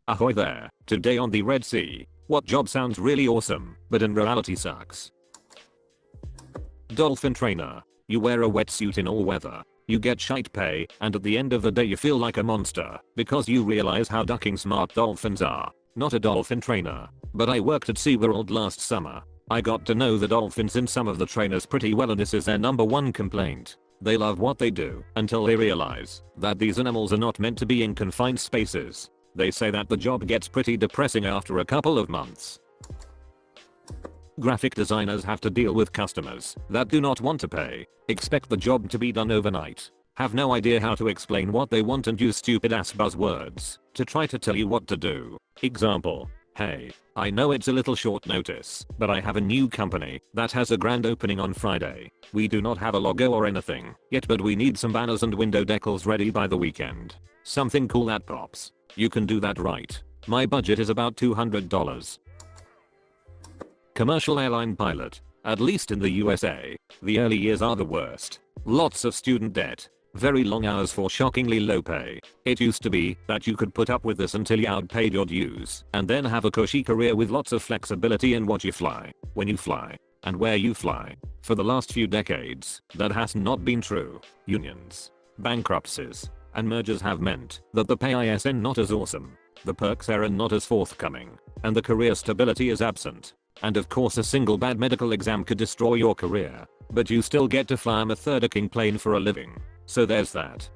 Ahoy there, today on the Red Sea, what job sounds really awesome, but in reality sucks? Dolphin trainer. You wear a wetsuit in all weather, you get shite pay, and at the end of the day you feel like a monster, because you realize how ducking smart dolphins are. Not a dolphin trainer, but I worked at SeaWorld last summer. I got to know the dolphins in some of the trainers pretty well, and this is their #1 complaint. They love what they do until they realize that these animals are not meant to be in confined spaces. They say that the job gets pretty depressing after a couple of months. Graphic designers have to deal with customers that do not want to pay, expect the job to be done overnight, have no idea how to explain what they want, and use stupid ass buzzwords to try to tell you what to do. Example: hey, I know it's a little short notice, but I have a new company that has a grand opening on Friday. We do not have a logo or anything yet, but we need some banners and window decals ready by the weekend. Something cool that pops. You can do that, right? My budget is about $200. Commercial airline pilot. At least in the USA, the early years are the worst. Lots of student debt. Very long hours for shockingly low pay. It used to be that you could put up with this until you outpaid your dues, and then have a cushy career with lots of flexibility in what you fly, when you fly, and where you fly. For the last few decades, that has not been true. Unions, bankruptcies, and mergers have meant that the pay is not as awesome, the perks are not as forthcoming, and the career stability is absent. And of course, a single bad medical exam could destroy your career, but you still get to fly a methodic plane for a living. So there's that.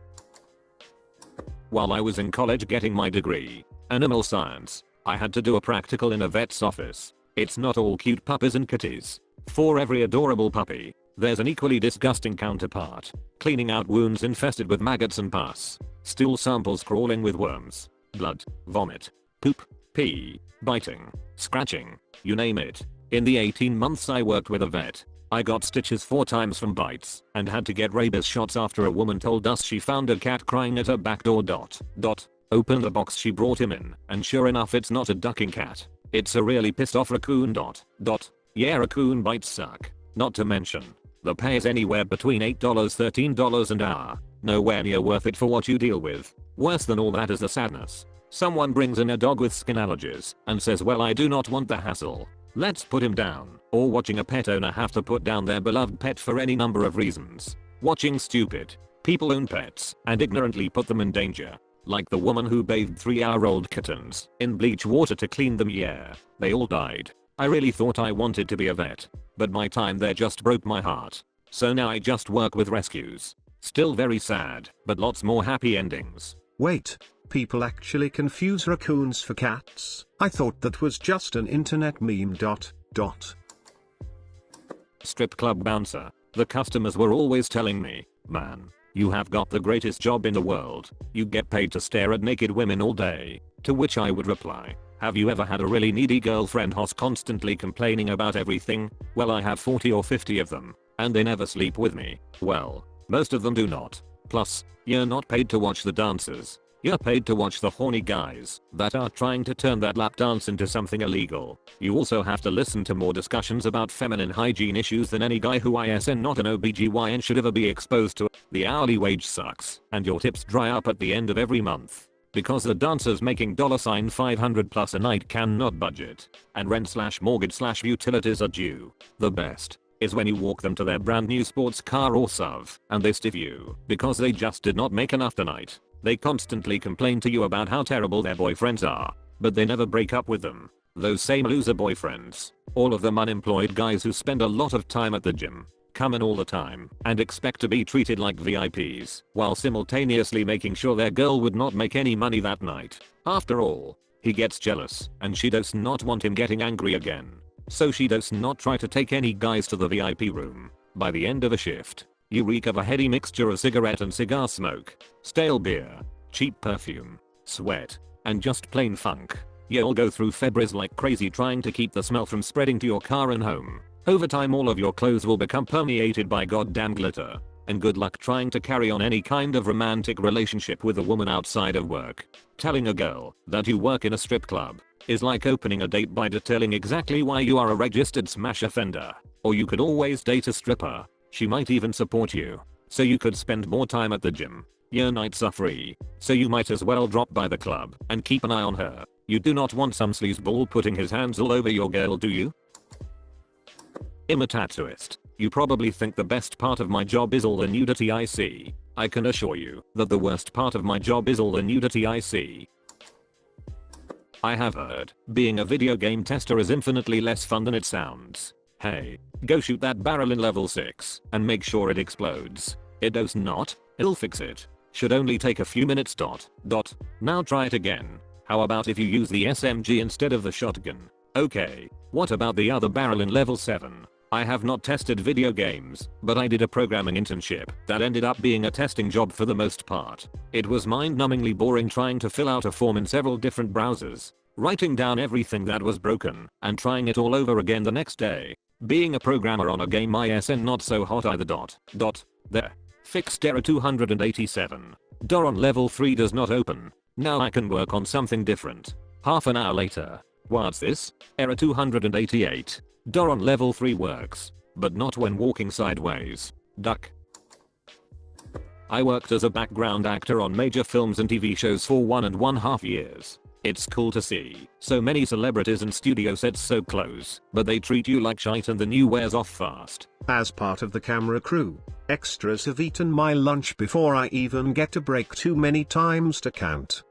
While I was in college getting my degree, animal science, I had to do a practical in a vet's office. It's not all cute puppies and kitties. For every adorable puppy, there's an equally disgusting counterpart, cleaning out wounds infested with maggots and pus, stool samples crawling with worms, blood, vomit, poop, pee, biting, scratching, you name it. In the 18 months I worked with a vet, I got stitches 4 times from bites and had to get rabies shots after a woman told us she found a cat crying at her back door. Open the box she brought him in, and sure enough, it's not a ducking cat. It's a really pissed off raccoon. Yeah, raccoon bites suck. Not to mention, the pay is anywhere between $8-13 an hour. Nowhere near worth it for what you deal with. Worse than all that is the sadness. Someone brings in a dog with skin allergies and says, well, I do not want the hassle. Let's put him down. Or watching a pet owner have to put down their beloved pet for any number of reasons. Watching stupid people own pets and ignorantly put them in danger. Like the woman who bathed 3-year-old kittens in bleach water to clean them. Yeah, they all died. I really thought I wanted to be a vet, but my time there just broke my heart. So now I just work with rescues. Still very sad, but lots more happy endings. Wait, people actually confuse raccoons for cats? I thought that was just an internet meme. Strip club bouncer. The customers were always telling me, man, you have got the greatest job in the world. You get paid to stare at naked women all day. To which I would reply, have you ever had a really needy girlfriend who's constantly complaining about everything? Well, I have 40 or 50 of them, and they never sleep with me. Well, most of them do not. Plus, you're not paid to watch the dancers. You're paid to watch the horny guys that are trying to turn that lap dance into something illegal. You also have to listen to more discussions about feminine hygiene issues than any guy who isn't not an OBGYN should ever be exposed to. The hourly wage sucks, and your tips dry up at the end of every month. Because the dancers making $500 plus a night cannot budget, and rent/mortgage/utilities are due. The best is when you walk them to their brand new sports car or SUV, and they stiff you because they just did not make enough tonight. They constantly complain to you about how terrible their boyfriends are, but they never break up with them. Those same loser boyfriends, all of them unemployed guys who spend a lot of time at the gym, come in all the time, and expect to be treated like VIPs, while simultaneously making sure their girl would not make any money that night. After all, he gets jealous, and she does not want him getting angry again. So she does not try to take any guys to the VIP room. By the end of a shift, you reek of a heady mixture of cigarette and cigar smoke, stale beer, cheap perfume, sweat, and just plain funk. You'll go through Febreze like crazy trying to keep the smell from spreading to your car and home. Over time all of your clothes will become permeated by goddamn glitter. And good luck trying to carry on any kind of romantic relationship with a woman outside of work. Telling a girl that you work in a strip club is like opening a date by detailing exactly why you are a registered smash offender. Or you could always date a stripper. She might even support you, so you could spend more time at the gym. Your nights are free, so you might as well drop by the club and keep an eye on her. You do not want some sleazeball putting his hands all over your girl, do you? I'm a tattooist. You probably think the best part of my job is all the nudity I see. I can assure you that the worst part of my job is all the nudity I see. I have heard being a video game tester is infinitely less fun than it sounds. Hey, go shoot that barrel in level 6 and make sure it explodes. It does not, it'll fix it. Should only take a few minutes. Now try it again. How about if you use the SMG instead of the shotgun? Okay, what about the other barrel in level 7? I have not tested video games, but I did a programming internship that ended up being a testing job for the most part. It was mind-numbingly boring trying to fill out a form in several different browsers, writing down everything that was broken, and trying it all over again the next day. Being a programmer on a game ISN not so hot either. There. Fixed error 287. Door on level 3 does not open. Now I can work on something different. Half an hour later. What's this? Error 288. Door on level 3 works, but not when walking sideways. Duck. I worked as a background actor on major films and TV shows for 1.5 years. It's cool to see so many celebrities and studio sets so close, but they treat you like shite and the new wears off fast. As part of the camera crew, extras have eaten my lunch before I even get a break, too many times to count.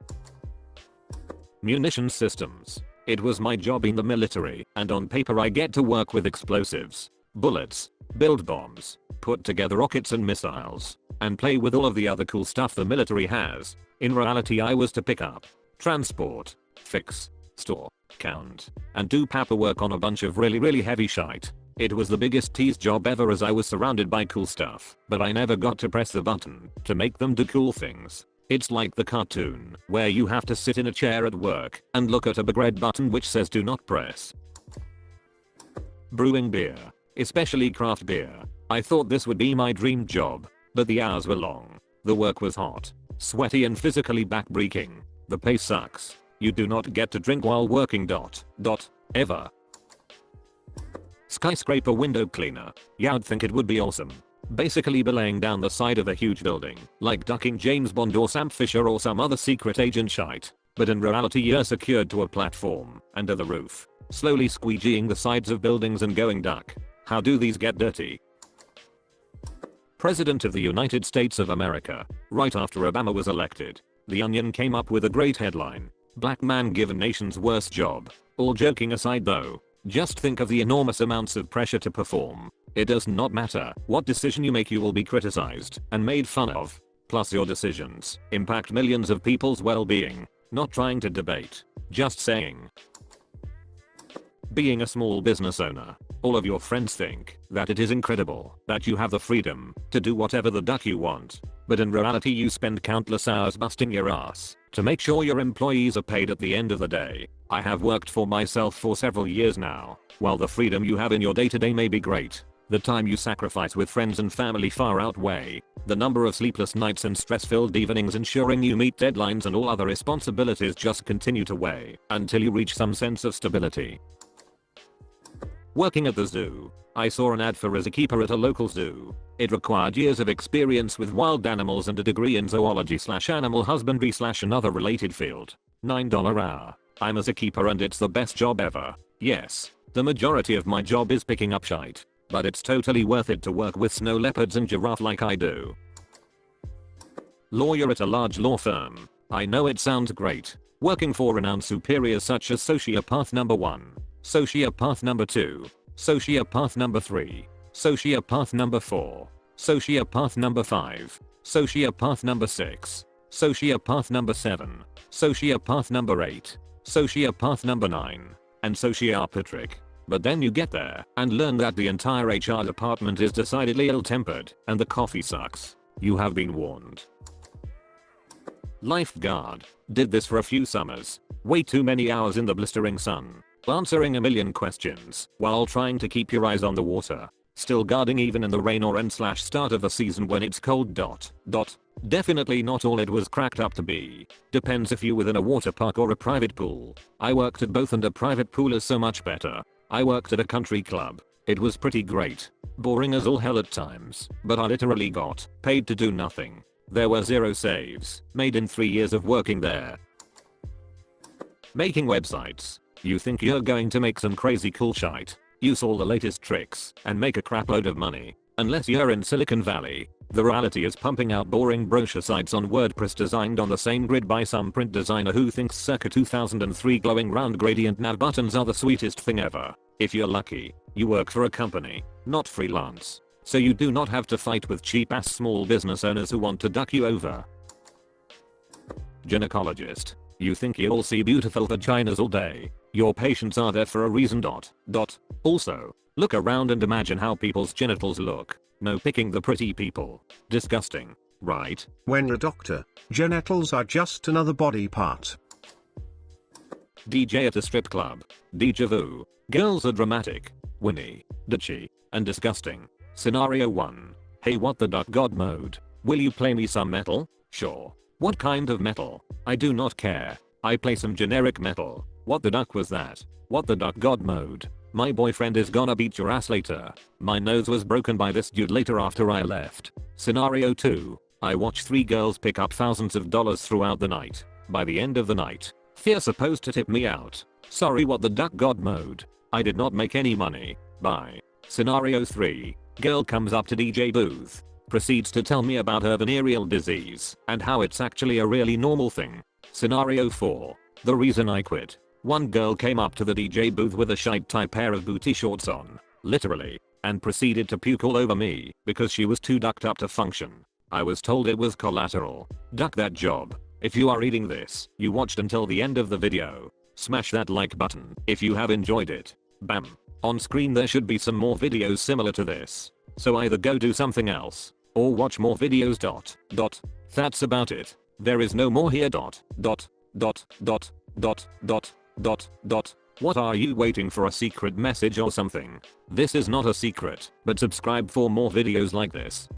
Munitions systems. It was my job in the military, and on paper I get to work with explosives, bullets, build bombs, put together rockets and missiles, and play with all of the other cool stuff the military has. In reality I was to pick up, transport, fix, store, count, and do paperwork on a bunch of really heavy shite. It was the biggest tease job ever as I was surrounded by cool stuff, but I never got to press the button to make them do cool things. It's like the cartoon, where you have to sit in a chair at work and look at a big red button which says do not press. Brewing beer, especially craft beer. I thought this would be my dream job, but the hours were long, the work was hot, sweaty and physically backbreaking. The pay sucks. You do not get to drink while working. Ever. Skyscraper window cleaner. Yeah, I'd think it would be awesome. Basically belaying down the side of a huge building, like ducking James Bond or Sam Fisher or some other secret agent shite. But in reality you're secured to a platform, under the roof, slowly squeegeeing the sides of buildings and going duck. How do these get dirty? President of the United States of America. Right after Obama was elected, The Onion came up with a great headline. Black man given nation's worst job. All joking aside though, just think of the enormous amounts of pressure to perform. It does not matter what decision you make, you will be criticized and made fun of. Plus your decisions impact millions of people's well-being. Not trying to debate, just saying. Being a small business owner, all of your friends think that it is incredible that you have the freedom to do whatever the duck you want. But in reality you spend countless hours busting your ass to make sure your employees are paid at the end of the day. I have worked for myself for several years now. While the freedom you have in your day-to-day may be great, the time you sacrifice with friends and family far outweigh the number of sleepless nights and stress-filled evenings ensuring you meet deadlines, and all other responsibilities just continue to weigh until you reach some sense of stability. Working at the zoo. I saw an ad for as a keeper at a local zoo. It required years of experience with wild animals and a degree in zoology/animal husbandry/another related field. $9 hour. I'm as a keeper and it's the best job ever. Yes, the majority of my job is picking up shite, but it's totally worth it to work with snow leopards and giraffe like I do. Lawyer at a large law firm. I know it sounds great. Working for renowned superiors such as Sociopath number 1, Sociopath number 2, Sociopath number 3, Sociopath number 4, Sociopath number 5, Sociopath number 6, Sociopath number 7, Sociopath number 8, Sociopath number 9, and Sociopatrick. But then you get there and learn that the entire HR department is decidedly ill-tempered and the coffee sucks. You have been warned. Lifeguard. Did this for a few summers. Way too many hours in the blistering sun, answering a million questions while trying to keep your eyes on the water. Still guarding even in the rain or end/start of the season when it's cold. Definitely not all it was cracked up to be. Depends if you within a water park or a private pool. I worked at both and a private pool is so much better. I worked at a country club. It was pretty great. Boring as all hell at times, but I literally got paid to do nothing. There were 0 saves made in 3 years of working there. Making websites. You think you're going to make some crazy cool shite, use all the latest tricks, and make a crapload of money. Unless you're in Silicon Valley. The reality is pumping out boring brochure sites on WordPress designed on the same grid by some print designer who thinks circa 2003 glowing round gradient nav buttons are the sweetest thing ever. If you're lucky, you work for a company, not freelance. So you do not have to fight with cheap ass small business owners who want to duck you over. Gynecologist. You think you'll see beautiful vaginas all day. Your patients are there for a reason. Also, look around and imagine how people's genitals look. No picking the pretty people. Disgusting, right? When you're a doctor, genitals are just another body part. DJ at a strip club. Deja vu. Girls are dramatic, winny, ditchy, and disgusting. Scenario 1. Hey, what the duck god mode? Will you play me some metal? Sure. What kind of metal? I do not care. I play some generic metal. What the duck was that? What the duck god mode? My boyfriend is gonna beat your ass later. My nose was broken by this dude later after I left. Scenario 2. I watch 3 girls pick up thousands of dollars throughout the night. By the end of the night, they're supposed to tip me out. Sorry, what the duck god mode? I did not make any money. Bye. Scenario 3. Girl comes up to DJ booth. Proceeds to tell me about her venereal disease and how it's actually a really normal thing. Scenario 4. The reason I quit. One girl came up to the DJ booth with a shite type pair of booty shorts on, literally, and proceeded to puke all over me because she was too ducked up to function. I was told it was collateral. Duck that job. If you are reading this, you watched until the end of the video. Smash that like button if you have enjoyed it. Bam. On screen there should be some more videos similar to this. So either go do something else or watch more videos. That's about it. There is no more here. What are you waiting for, a secret message or something? This is not a secret, but subscribe for more videos like this.